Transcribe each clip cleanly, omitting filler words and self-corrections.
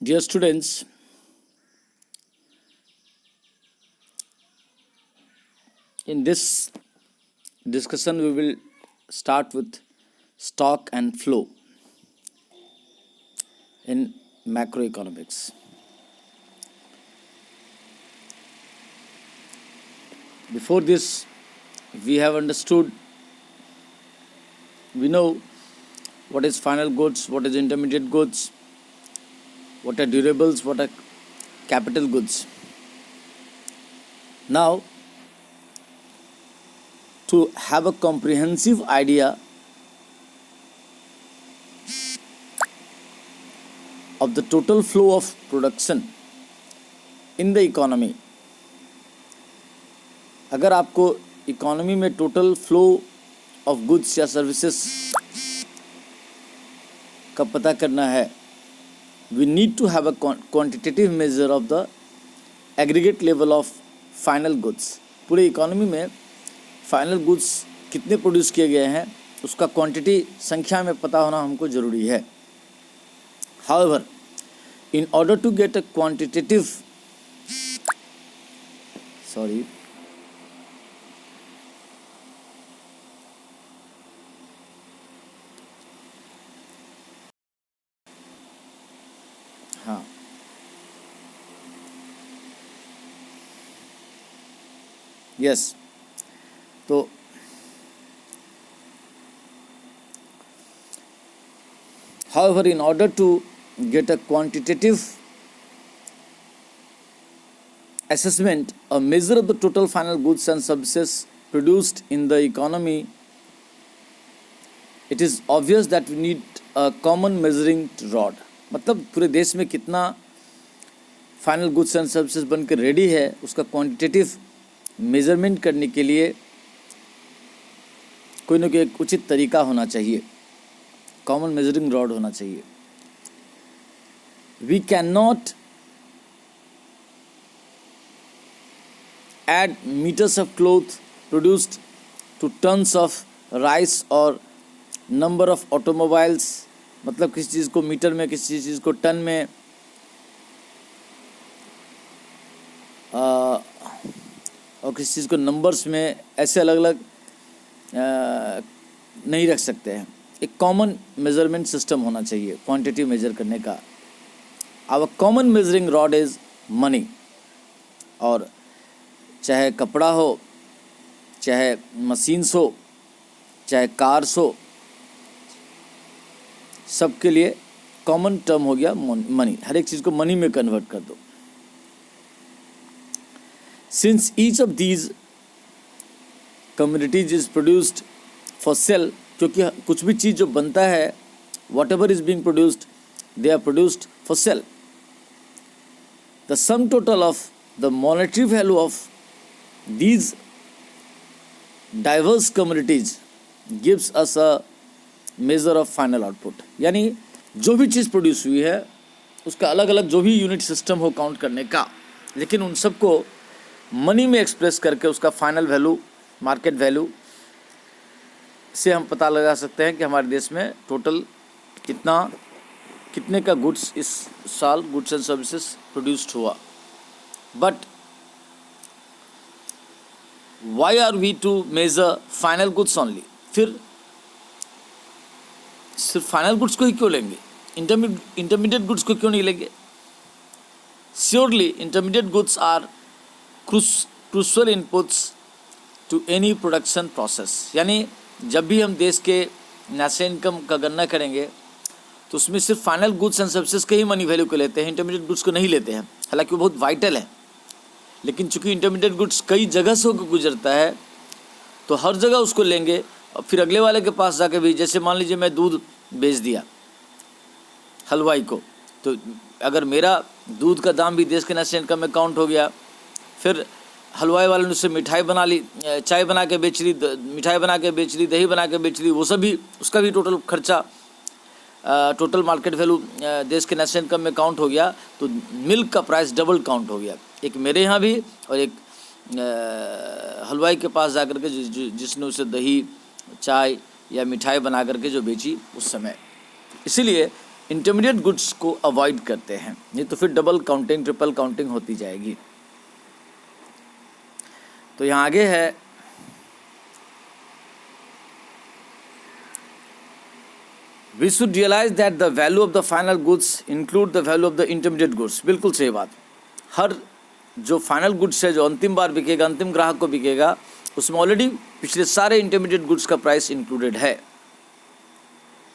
Dear students, in this discussion we will start with stock and flow in macroeconomics. Before this, we have understood, we know what is final goods, what is intermediate goods, what are durables, what are capital goods. Now, to have a comprehensive idea of the total flow of production in the economy, अगर आपको economy में total flow of goods या services का पता करना है, we need to have a quantitative measure of the aggregate level of final goods. पूरे economy में फाइनल गुड्स कितने प्रोड्यूस किए गए हैं उसका क्वांटिटी संख्या में पता होना हमको ज़रूरी है. However, in order to get a quantitative तो however, in order to get a quantitative assessment, a measure of the total final goods and services produced in the economy, it is obvious that we need a common measuring rod. मतलब पूरे देश में कितना final goods and services बन के ready है उसका quantitative measurement करने के लिए कोई ना कोई एक उचित तरीका होना चाहिए, कॉमन मेजरिंग रॉड होना चाहिए. We cannot add meters of cloth produced to tons of rice or number of automobiles. मतलब किसी चीज़ को मीटर में, किसी चीज़ को टन में, और किसी चीज़ को नंबर्स में ऐसे अलग अलग नहीं रख सकते हैं. एक कॉमन मेजरमेंट सिस्टम होना चाहिए क्वांटिटी मेजर करने का. Our common measuring rod is money. और चाहे कपड़ा हो, चाहे मशीन्स हो, चाहे कार्स हो, सबके लिए कॉमन टर्म हो गया मनी. हर एक चीज़ को मनी में कन्वर्ट कर दो. Since each of these communities is produced for sale, क्योंकि कुछ भी चीज़ जो बनता है, what ever is being produced, they are produced for sale. The sum total of the monetary value of these diverse commodities gives us a measure of final output. यानी जो भी चीज़ produce हुई है उसका अलग अलग जो भी यूनिट सिस्टम हो काउंट करने का, लेकिन उन सबको मनी में एक्सप्रेस करके उसका फाइनल वैल्यू, मार्केट वैल्यू से हम पता लगा सकते हैं कि हमारे देश में टोटल कितने का गुड्स इस साल गुड्स एंड सर्विसेज प्रोड्यूस्ड हुआ. But why are we to measure final goods only? फिर सिर्फ फाइनल गुड्स को ही क्यों लेंगे, इंटरमीडिएट गुड्स को क्यों नहीं लेंगे? Surely intermediate goods are crucial inputs to any production process. यानी जब भी हम देश के नेशनल इनकम का गणना करेंगे तो उसमें सिर्फ फाइनल गुड्स एंड सर्विसेज के ही मनी वैल्यू को लेते हैं, इंटरमीडिएट गुड्स को नहीं लेते हैं. हालांकि वो बहुत वाइटल है, लेकिन चूंकि इंटरमीडिएट गुड्स कई जगह से होकर गुजरता है तो हर जगह उसको लेंगे. और फिर अगले वाले के पास जाके भी, जैसे मान लीजिए मैं दूध बेच दिया हलवाई को, तो अगर मेरा दूध का दाम भी देश के नेशनल इनकम में काउंट हो गया, फिर हलवाई वाले ने उससे मिठाई बना ली, चाय बना के बेच ली, मिठाई बना के बेच ली, दही बना के बेच ली, वो सब भी उसका भी टोटल खर्चा, टोटल मार्केट वैल्यू देश के नेशनल इनकम में काउंट हो गया. तो मिल्क का प्राइस डबल काउंट हो गया, एक मेरे यहाँ भी और एक हलवाई के पास जाकर के जिसने उसे दही, चाय या मिठाई बना करके जो बेची उस समय. इसीलिए इंटरमीडिएट गुड्स को अवॉइड करते हैं, नहीं तो फिर डबल काउंटिंग ट्रिपल काउंटिंग होती जाएगी। तो यहाँ आगे है we should realise that the value of the final goods include the value of the intermediate goods. बिल्कुल सही बात। हर जो फाइनल गुड्स है, जो अंतिम बार बिकेगा, अंतिम ग्राहक को बिकेगा, उसमें ऑलरेडी पिछले सारे इंटरमीडिएट गुड्स का प्राइस इंक्लूडेड है,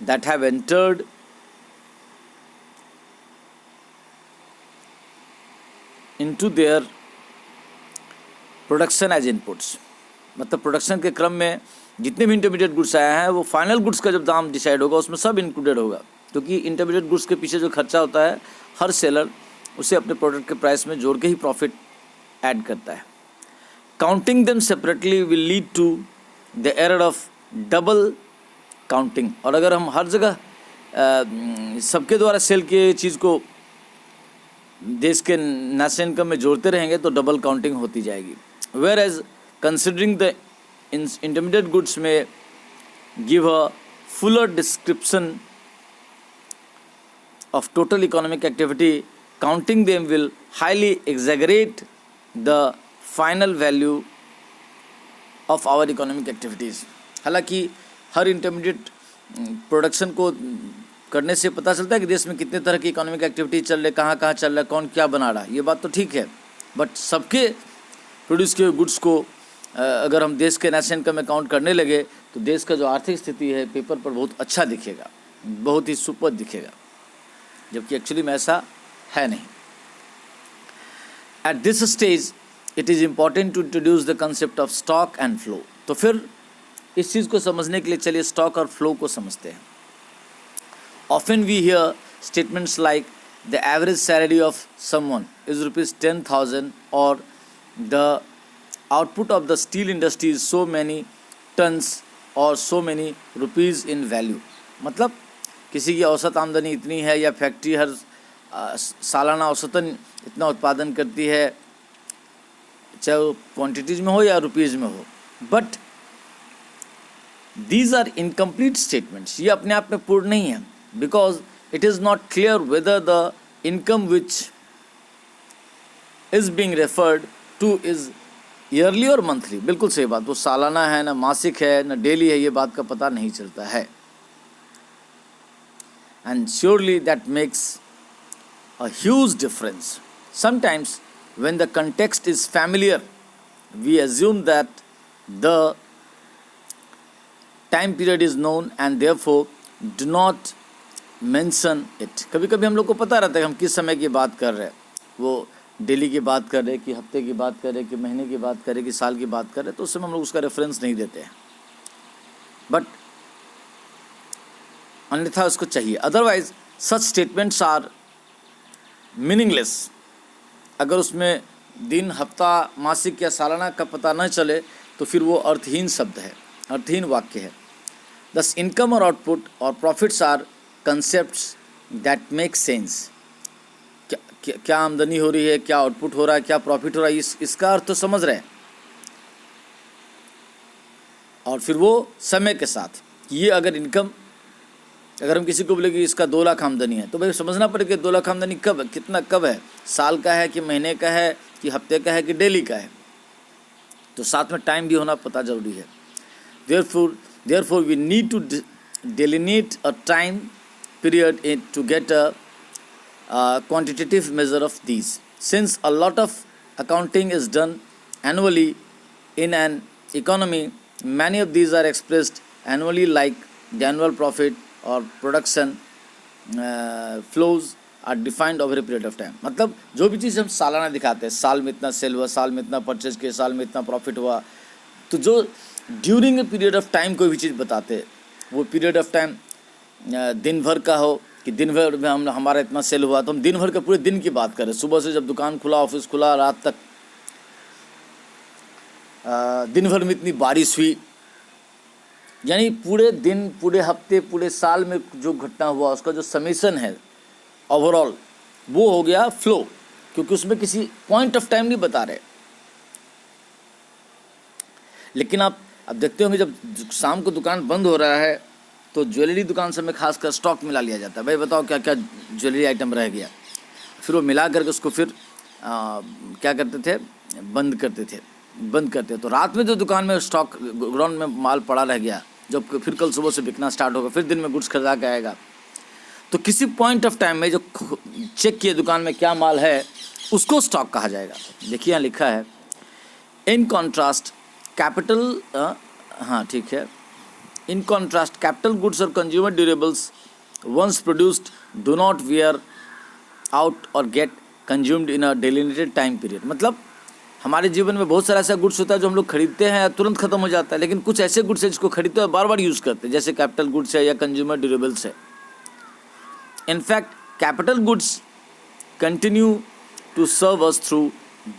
that have entered into their production as inputs. मतलब प्रोडक्शन के क्रम में जितने भी इंटरमीडिएट गुड्स आए हैं वो फाइनल गुड्स का जब दाम डिसाइड होगा उसमें सब इंक्लूडेड होगा, क्योंकि इंटरमीडिएट गुड्स के पीछे जो खर्चा होता है हर सेलर उसे अपने प्रोडक्ट के प्राइस में जोड़ के ही प्रॉफिट ऐड करता है। Counting them separately will lead to the error of double counting. और अगर हम हर जगह सबके द्वारा सेल किए चीज़ को देश के नेशनल इनकम में जोड़ते रहेंगे तो डबल काउंटिंग होती जाएगी। Whereas considering the intermediate goods may give a fuller description of total economic activity. Counting them will highly exaggerate the final value of our economic activities. हालांकि हर intermediate production को करने से पता चलता है कि देश में कितने तरह की इकोनॉमिक एक्टिविटी चल रही है, कहाँ कहाँ चल रहा है, कौन क्या बना रहा है, ये बात तो ठीक है। बट सबके प्रोड्यूस किए गुड्स को अगर हम देश के नेशनल इनकम में काउंट करने लगे तो देश का जो आर्थिक स्थिति है पेपर पर बहुत अच्छा दिखेगा, बहुत ही सुपर दिखेगा, जबकि एक्चुअली में ऐसा है नहीं। At this stage it is important to introduce the concept of stock and flow. तो फिर इस चीज़ को समझने के लिए चलिए स्टॉक और फ्लो को समझते हैं। Often we hear statements like the average salary of someone is ₹10,000 और the output of the steel industry is so many tons or so many rupees in value। मतलब किसी की औसत आमदनी इतनी है या फैक्ट्री हर सालाना औसतन इतना उत्पादन करती है, चाहे वो क्वान्टिटीज़ में हो या रुपीज़ में हो। But these are incomplete statements, ये अपने आप में पूर्ण नहीं है, because it is not clear whether the income which is being referred to is yearly और मंथली। बिल्कुल सही बात, वो सालाना है ना मासिक है ना डेली है, ये बात का पता नहीं चलता है। And surely that makes a huge difference. Sometimes when the context is familiar we assume that the time period is known and therefore do not mention it. कभी कभी हम लोग को पता रहता है कि हम किस समय की बात कर रहे हैं, वो डेली की बात कर रहे हैं कि हफ्ते की बात कर रहे हैं कि महीने की बात कर रहे हैं कि साल की बात कर रहे हैं, तो उस समय हम लोग उसका रेफरेंस नहीं देते हैं। बट अन्यथा उसको चाहिए, otherwise such statements are meaningless. अगर उसमें दिन, हफ्ता, मासिक या सालाना का पता न चले तो फिर वो अर्थहीन शब्द है, अर्थहीन वाक्य है। दस इनकम और आउटपुट और profits are concepts that make sense. क्या आमदनी हो रही है, क्या आउटपुट हो रहा है, क्या प्रॉफिट हो रहा है, इसका अर्थ तो समझ रहे हैं। और फिर वो समय के साथ ये अगर इनकम, अगर हम किसी को बोले कि इसका 2 लाख आमदनी है तो भाई समझना पड़ेगा 2 लाख आमदनी कब है, कितना कब है, साल का है कि महीने का है कि हफ्ते का है कि डेली का है। तो साथ में टाइम भी होना पता जरूरी है। therefore we need to delineate a time period to get a quantitative measure of these. Since a lot of accounting is done annually in an economy, many of these are expressed annually, like the annual profit or production flows are defined over a period of time. मतलब जो भी चीज़ हम सालाना दिखाते हैं, साल में इतना सेल हुआ, साल में इतना परचेज किया, साल में इतना प्रॉफिट हुआ, तो जो during a period of time कोई भी चीज़ बताते हैं, वो पीरियड ऑफ टाइम दिन भर का हो कि दिन भर में हमारा इतना सेल हुआ, तो हम दिन भर के पूरे दिन की बात करें, सुबह से जब दुकान खुला, ऑफिस खुला, रात तक दिन भर में इतनी बारिश हुई, यानी पूरे दिन, पूरे हफ्ते, पूरे साल में जो घटना हुआ उसका जो समीशन है ओवरऑल, वो हो गया फ्लो, क्योंकि उसमें किसी पॉइंट ऑफ टाइम नहीं बता रहे। लेकिन आप अब देखते होंगे जब शाम को दुकान बंद हो रहा है तो ज्वेलरी दुकान से हमें खासकर स्टॉक मिला लिया जाता है, भाई बताओ क्या क्या ज्वेलरी आइटम रह गया, फिर वो मिला करके उसको फिर क्या करते थे, बंद करते। तो रात में जो दुकान में स्टॉक ग्राउंड में माल पड़ा रह गया, जब फिर कल सुबह से बिकना स्टार्ट होगा, फिर दिन में गुड्स खरीदा के आएगा, तो किसी पॉइंट ऑफ टाइम में जो चेक किए दुकान में क्या माल है उसको स्टॉक कहा जाएगा। देखिए यहाँ लिखा है, इन कॉन्ट्रास्ट कैपिटल, हाँ ठीक है, इन कॉन्ट्रास्ट कैपिटल गुड्स और consumer durables once produced do not wear out और get consumed in a delineated time period. मतलब हमारे जीवन में बहुत सारा ऐसा गुड्स होता है जो हम लोग खरीदते हैं तुरंत खत्म हो जाता है, लेकिन कुछ ऐसे गुड्स हैं जिसको खरीदते हैं बार बार यूज़ करते हैं, जैसे कैपिटल गुड्स है या कंज्यूमर ड्यूरेबल्स है। In fact capital goods continue to serve us through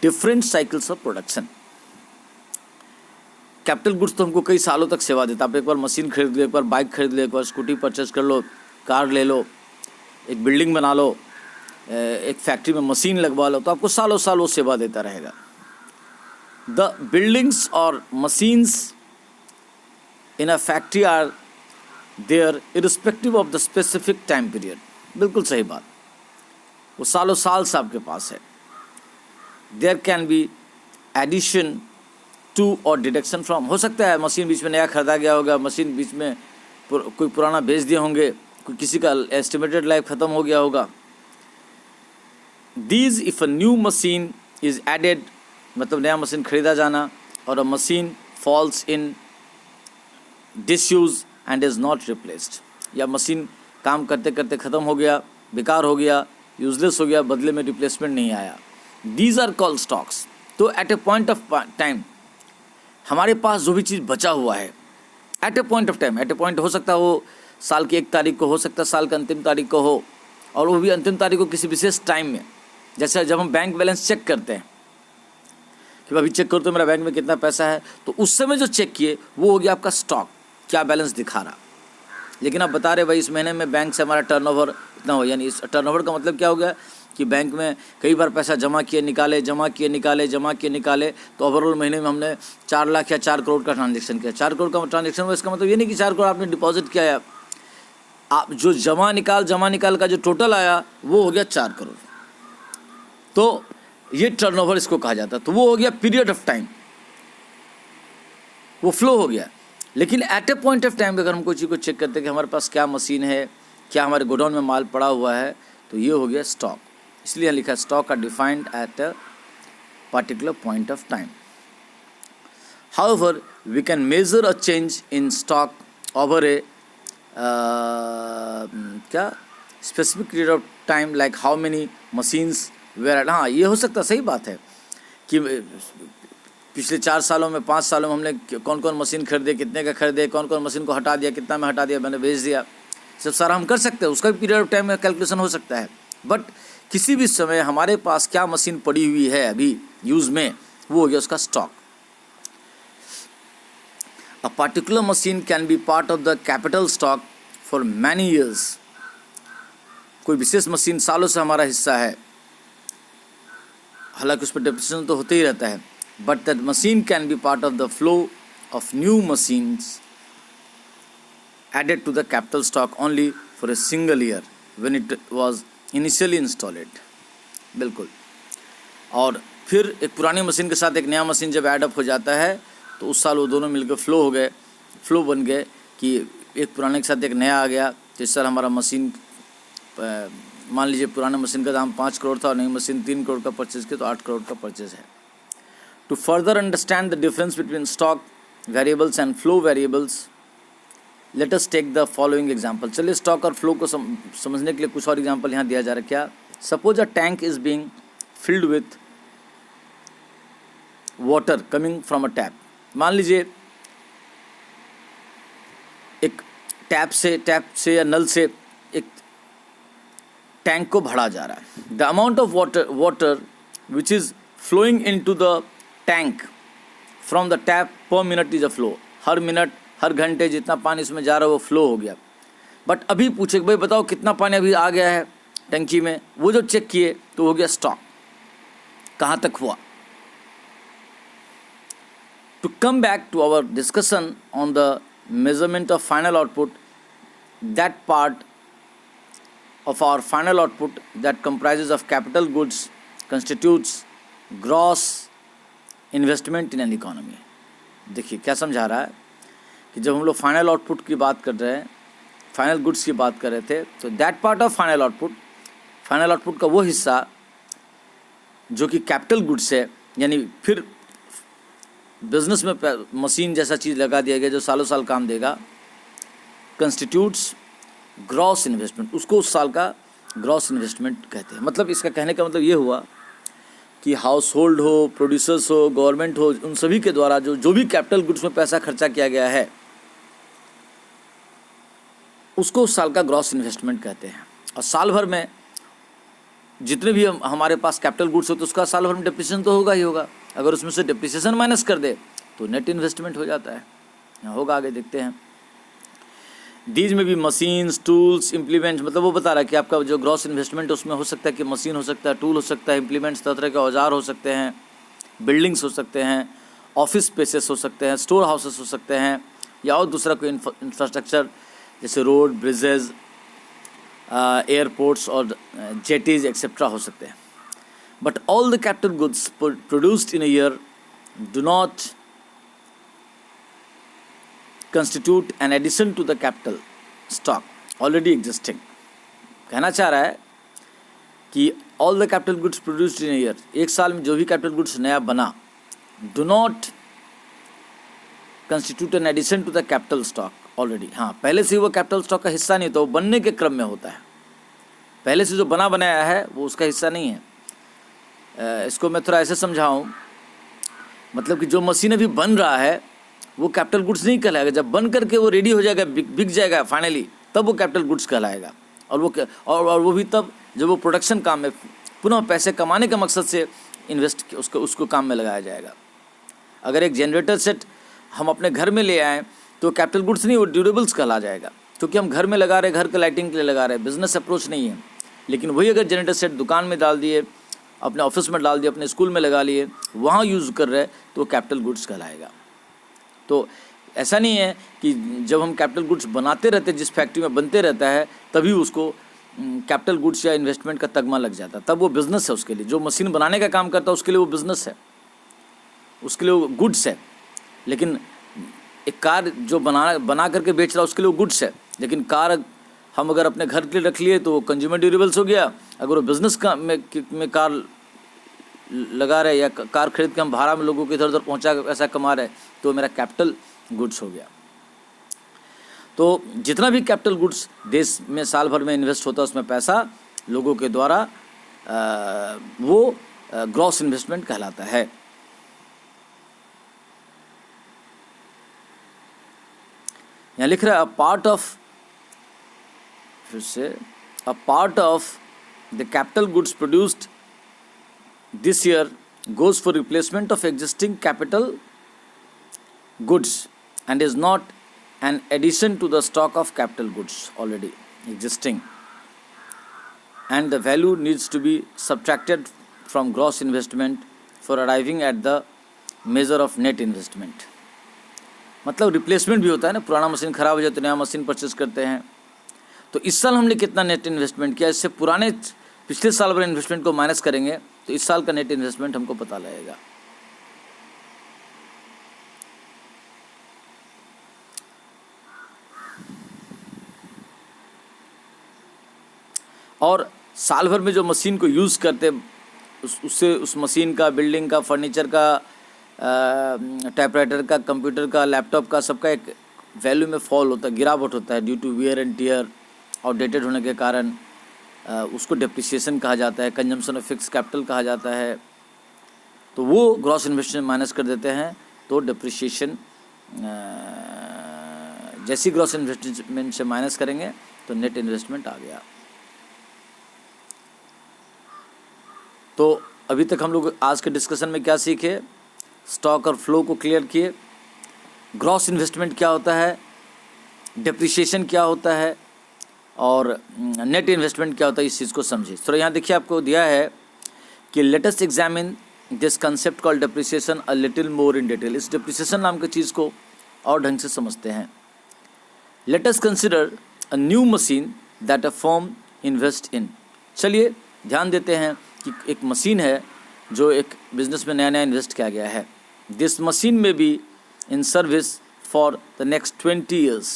different cycles of production. Capital goods तो हमको कई सालों तक सेवा देता है। आप एक बार मशीन खरीद लो, एक बार बाइक खरीद लो, एक बार स्कूटी परचेज कर लो, कार ले लो, एक बिल्डिंग बना लो, एक फैक्ट्री में मशीन लगवा लो, तो आपको सालों साल वो सेवा देता रहेगा। द बिल्डिंग्स और machines in a factory are there irrespective of the specific time period. बिल्कुल सही बात, वो सालों साल से आपके पास है। There can be addition to और डिडक्शन फ्रॉम, हो सकता है मशीन बीच में नया खरीदा गया होगा, मशीन बीच में कोई पुराना बेच दिए होंगे, कोई किसी का एस्टिमेटेड लाइफ ख़त्म हो गया होगा। These if a new machine is added, मतलब नया मशीन खरीदा जाना, और a machine falls in disuse and is not replaced, या मशीन काम करते करते ख़त्म हो गया, बेकार हो गया, यूजलेस हो गया, बदले में रिप्लेसमेंट नहीं आया। These are called stocks. तो at a point of time हमारे पास जो भी चीज़ बचा हुआ है, at a point of time, at a point हो सकता है वो साल की 1 तारीख को, हो सकता है साल की अंतिम तारीख को हो, और वो भी अंतिम तारीख को किसी विशेष टाइम में। जैसे जब हम बैंक बैलेंस चेक करते हैं कि अभी चेक करो तो मेरा बैंक में कितना पैसा है, तो उस समय जो चेक किए वो हो गया आपका स्टॉक, क्या बैलेंस दिखा रहा। लेकिन आप बता रहे भाई इस महीने में बैंक से हमारा टर्नओवर इतना हो, यानी इस टर्नओवर का मतलब क्या हो गया कि बैंक में कई बार पैसा जमा किए निकाले, तो ओवरऑल महीने में हमने 4 लाख या 4 करोड़ का ट्रांजेक्शन किया। 4 करोड़ का ट्रांजेक्शन हुआ, इसका मतलब ये नहीं कि 4 करोड़ आपने डिपॉजिट किया है, आप जो जमा निकाल का जो टोटल आया वो हो गया 4 करोड़। तो ये टर्नओवर इसको कहा जाता है। तो वो हो गया पीरियड ऑफ टाइम, वो फ्लो हो गया। लेकिन at a point of time अगर हम कोई चीज़ को चेक करते हैं कि हमारे पास क्या मशीन है, क्या हमारे गोडाउन में माल पड़ा हुआ है, तो ये हो गया स्टॉक। इसलिए लिखा stock are defined at a particular point of time. However we can measure a change in stock over a क्या specific period of time, like how many machines were. हाँ, ये हो सकता, सही बात है कि पिछले 4 सालों में 5 सालों में हमने कौन कौन मशीन खरीदे, कितने का खरीदे, कौन कौन मशीन को हटा दिया, कितना में हटा दिया, मैंने बेच दिया, सब सारा हम कर सकते हैं। उसका भी पीरियड ऑफ टाइम में कैलकुलेशन हो सकता है। बट किसी भी समय हमारे पास क्या मशीन पड़ी हुई है अभी यूज़ में, वो हो गया उसका stock. A particular machine can be part of the capital stock for many years. कोई विशेष मशीन सालों से हमारा हिस्सा है, हालांकि उस पर डिप्रेशन तो होते ही रहता है, but that machine can be part of the flow of new machines added to the capital stock only for a single year when it was initially installed। बिल्कुल। और फिर एक पुरानी मशीन के साथ एक नया मशीन जब ऐड अप हो जाता है तो उस साल वो दोनों मिलकर फ्लो बन गए कि एक पुराने के साथ एक नया आ गया। तो इस साल हमारा मशीन, मान लीजिए पुराने मशीन का दाम 5 करोड़ था और नई मशीन 3 करोड़ का परचेज किया, तो 8 करोड़ का परचेज है। To further understand the difference between stock variables and flow variables, let us take the following example. चलिए स्टॉक और फ्लो को समझने के लिए कुछ और एग्जाम्पल यहाँ दिया जा रहा है। क्या, suppose a tank is being filled with water coming from a tap. मान लीजिए एक टैप से या नल से एक टैंक को भरा जा रहा है। The amount of water which is flowing into the tank from the tap per minute is a flow. हर मिनट, हर घंटे जितना पानी इसमें जा रहा है वो फ्लो हो गया। बट अभी पूछे भाई बताओ कितना पानी अभी आ गया है टंकी में, वो जो चेक किए तो हो गया स्टॉक। कहाँ तक हुआ? To come back to our discussion on the measurement of final output, that part of our final output that comprises of capital goods constitutes gross investment in an economy. देखिए क्या समझा रहा है कि जब हम लोग फाइनल आउटपुट की बात कर रहे हैं, फाइनल गुड्स की बात कर रहे थे, तो that part of final output का वो हिस्सा जो कि कैपिटल गुड्स है, यानी फिर बिजनेस में मशीन जैसा चीज़ लगा दिया गया जो सालों साल काम देगा, कंस्टिट्यूट्स ग्रॉस इन्वेस्टमेंट, उसको उस साल का ग्रॉस इन्वेस्टमेंट कहते हैं. मतलब इसका कहने का मतलब ये हुआ कि हाउस होल्ड हो, प्रोड्यूसर्स हो, गवर्नमेंट हो, उन सभी के द्वारा जो भी कैपिटल गुड्स में पैसा खर्चा किया गया है उसको उस साल का ग्रॉस इन्वेस्टमेंट कहते हैं. और साल भर में जितने भी हमारे पास कैपिटल गुड्स हो तो उसका साल भर में डिप्रिसिएशन तो होगा ही होगा. अगर उसमें से डिप्रिसिएशन माइनस कर दे तो नेट इन्वेस्टमेंट हो जाता है. यहाँ होगा, आगे देखते हैं. डीज में भी मशीन्स, टूल्स, इम्प्लीमेंट्स, मतलब वो बता रहा है कि आपका जो ग्रॉस इन्वेस्टमेंट उसमें हो सकता है कि मशीन हो सकता है, टूल हो सकता है, इम्प्लीमेंट्स तरह तरह के औजार हो सकते हैं, बिल्डिंग्स हो सकते हैं, ऑफिस स्पेसेस हो सकते हैं, स्टोर हाउसेस हो सकते हैं, या और दूसरा कोई इंफ्रास्ट्रक्चर जैसे रोड, ब्रिजेज, एयरपोर्ट्स और जेटीज एक्सेट्रा हो सकते हैं. But all the capital goods produced in a year do not constitute an addition to the capital stock already existing. कहना चाह रहा है कि all the capital goods produced in a year, एक साल में जो भी capital goods नया बना, do not constitute an addition to the capital stock already. हाँ, पहले से वो capital stock का हिस्सा नहीं, तो वो बनने के क्रम में होता है. पहले से जो बना बनाया है वो उसका हिस्सा नहीं है. इसको मैं थोड़ा ऐसे समझाऊँ, मतलब कि जो मशीन अभी बन रहा है वो कैपिटल गुड्स नहीं कहलाएगा. जब बन करके वो रेडी हो जाएगा, बिक जाएगा फाइनली, तब वो कैपिटल गुड्स कहलाएगा. और वो भी तब जब वो प्रोडक्शन काम में पुनः पैसे कमाने के मकसद से इन्वेस्ट उसको काम में लगाया जाएगा. अगर एक जनरेटर सेट हम अपने घर में ले आएँ तो कैपिटल गुड्स नहीं, वो ड्यूरेबल्स कहला जाएगा, क्योंकि हम घर में लगा रहे, घर के लाइटिंग के लिए लगा रहे, बिजनेस अप्रोच नहीं है. लेकिन वही अगर जनरेटर सेट दुकान में डाल दिए, अपने ऑफिस में डाल दिए, अपने स्कूल में लगा लिए, वहाँ यूज़ कर रहे, तो कैपिटल गुड्स कहलाएगा. तो ऐसा नहीं है कि जब हम कैपिटल गुड्स बनाते रहते, जिस फैक्ट्री में बनते रहता है, तभी उसको कैपिटल गुड्स या इन्वेस्टमेंट का तगमा लग जाता है. तब वो बिज़नेस है उसके लिए. जो मशीन बनाने का काम करता है उसके लिए वो बिज़नेस है, उसके लिए वो गुड्स है. लेकिन एक कार जो बना करके बेच रहा है उसके लिए वो गुड्स है. लेकिन कार हम अगर अपने घर के लिए रख लिए तो वो कंज्यूमर ड्यूरेबल्स हो गया. अगर वो बिज़नेस का में कार लगा रहे या कार खरीद के हम भाड़ा में लोगों को इधर उधर पहुंचा के पैसा कमा रहे, तो मेरा कैपिटल गुड्स हो गया. तो जितना भी कैपिटल गुड्स देश में साल भर में इन्वेस्ट होता है उसमें पैसा लोगों के द्वारा वो ग्रॉस इन्वेस्टमेंट कहलाता है. यहाँ लिख रहा है a part of the capital goods produced this year goes for replacement of existing capital goods and is not an addition to the stock of capital goods already existing, and the value needs to be subtracted from gross investment for arriving at the measure of net investment. मतलब replacement भी होता है ना, पुराना machine ख़राब हो जाए तो नया मशीन परचेज करते हैं. तो इस साल हमने कितना नेट इन्वेस्टमेंट किया, इससे पिछले साल वाले इन्वेस्टमेंट को माइनस करेंगे तो इस साल का नेट इन्वेस्टमेंट हमको पता लगेगा. और साल भर में जो मशीन को यूज़ करते उससे उस मशीन का, बिल्डिंग का, फर्नीचर का, टाइपराइटर का, कंप्यूटर का, लैपटॉप का, सबका एक वैल्यू में फॉल होता है, गिरावट होता है due to wear and tear, outdated होने के कारण. उसको डेप्रिसिएशन कहा जाता है, कंजम्पशन ऑफ फिक्स कैपिटल कहा जाता है. तो वो ग्रॉस इन्वेस्टमेंट माइनस कर देते हैं, तो डेप्रिसिएशन जैसी ग्रॉस इन्वेस्टमेंट से माइनस करेंगे तो नेट इन्वेस्टमेंट आ गया. तो अभी तक हम लोग आज के डिस्कशन में क्या सीखे? स्टॉक और फ्लो को क्लियर किए, ग्रॉस इन्वेस्टमेंट क्या होता है, डेप्रिसिएशन क्या होता है और नेट इन्वेस्टमेंट क्या होता है, इस चीज़ को समझिए. तो यहाँ देखिए आपको दिया है कि let us examine this concept called depreciation a little more in detail. इस डेप्रिसिएशन नाम की चीज़ को और ढंग से समझते हैं. Let us consider a new machine that a firm invest in. चलिए ध्यान देते हैं कि एक मशीन है जो एक बिजनेस में नया नया इन्वेस्ट किया गया है। This machine may be in service for the next 20 years,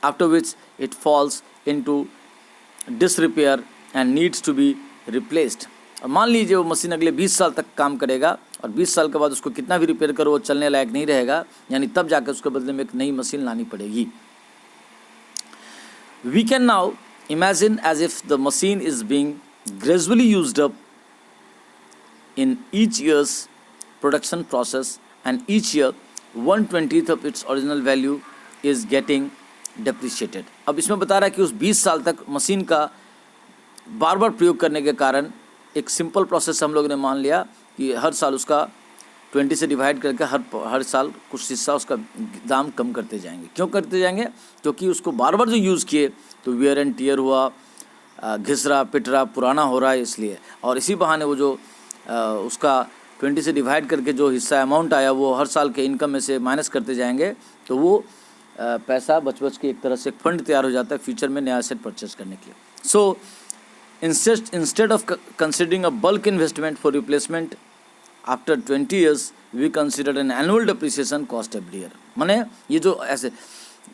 after which it falls into disrepair and needs to be replaced. और मान लीजिए वो मशीन अगले 20 साल तक काम करेगा और 20 साल के बाद उसको कितना भी रिपेयर करो वो चलने लायक नहीं रहेगा, यानी तब जाकर उसके बदले में एक नई मशीन लानी पड़ेगी। We can now imagine as if the machine is being gradually used up in each year's production process, and each year 1/20 of its original value is getting depreciated। अब इसमें बता रहा है कि उस 20 साल तक मशीन का बार बार प्रयोग करने के कारण एक सिंपल प्रोसेस हम लोगों ने मान लिया कि हर साल उसका 20 से डिवाइड करके हर साल कुछ हिस्सा उसका दाम कम करते जाएंगे। क्यों करते जाएंगे? क्योंकि उसको बार बार जो यूज़ किए तो वियर एंड टीयर हुआ, घिसरा पिटरा पुराना हो रहा है इसलिए, और इसी बहाने वो जो उसका 20 से डिवाइड करके जो हिस्सा अमाउंट आया वो हर साल के इनकम में से माइनस करते जाएंगे, तो वो पैसा बच के एक तरह से एक फंड तैयार हो जाता है फ्यूचर में नया एसेट परचेज करने के लिए। So instead of considering a bulk investment for replacement after 20 years, we consider an annual depreciation cost every year. माने ये जो ऐसे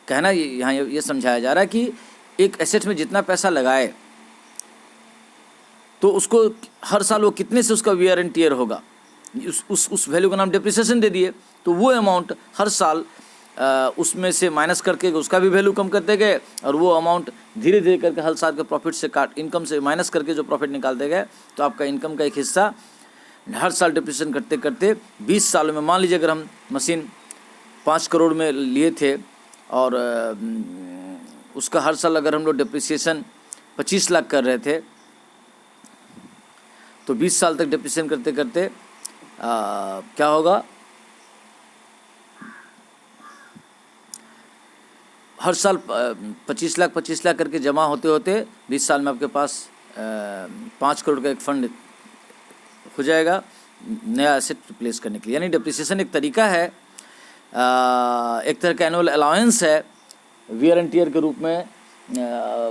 कहना यहाँ ये समझाया जा रहा है कि एक एसेट में जितना पैसा लगाए तो उसको हर साल वो कितने से उसका वियर एंड टीयर होगा, उस वैल्यू का नाम डिप्रिसिएशन दे दिए, तो वो अमाउंट हर साल उसमें से माइनस करके उसका भी वैल्यू कम करते गए, और वो अमाउंट धीरे धीरे करके हर साल के प्रॉफिट से इनकम से माइनस करके जो प्रॉफिट निकालते गए, तो आपका इनकम का एक हिस्सा हर साल डिप्रिसिएशन करते करते 20 सालों में, मान लीजिए अगर हम मशीन 5 करोड़ में लिए थे और उसका हर साल अगर हम लोग डिप्रिसिएशन 25 लाख कर रहे थे, तो 20 साल तक डिप्रिसिएशन करते करते क्या होगा, हर साल 25 लाख करके जमा होते होते 20 साल में आपके पास 5 करोड़ का एक फंड हो जाएगा नया एसेट रिप्लेस करने के लिए। यानी डिप्रिसिएशन एक तरीका है, एक तरह का एनुअल अलाउंस है वियर एंड टीयर के रूप में,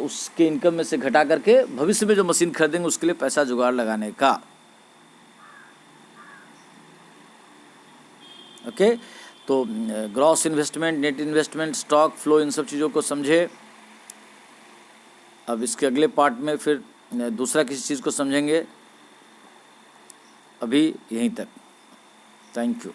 उसके इनकम में से घटा करके भविष्य में जो मशीन खरीदेंगे उसके लिए पैसा जुगाड़ लगाने का। ओके, तो gross investment, net investment, stock flow, इन सब चीज़ों को समझे। अब इसके अगले पार्ट में फिर दूसरा किसी चीज़ को समझेंगे। अभी यहीं तक, थैंक यू।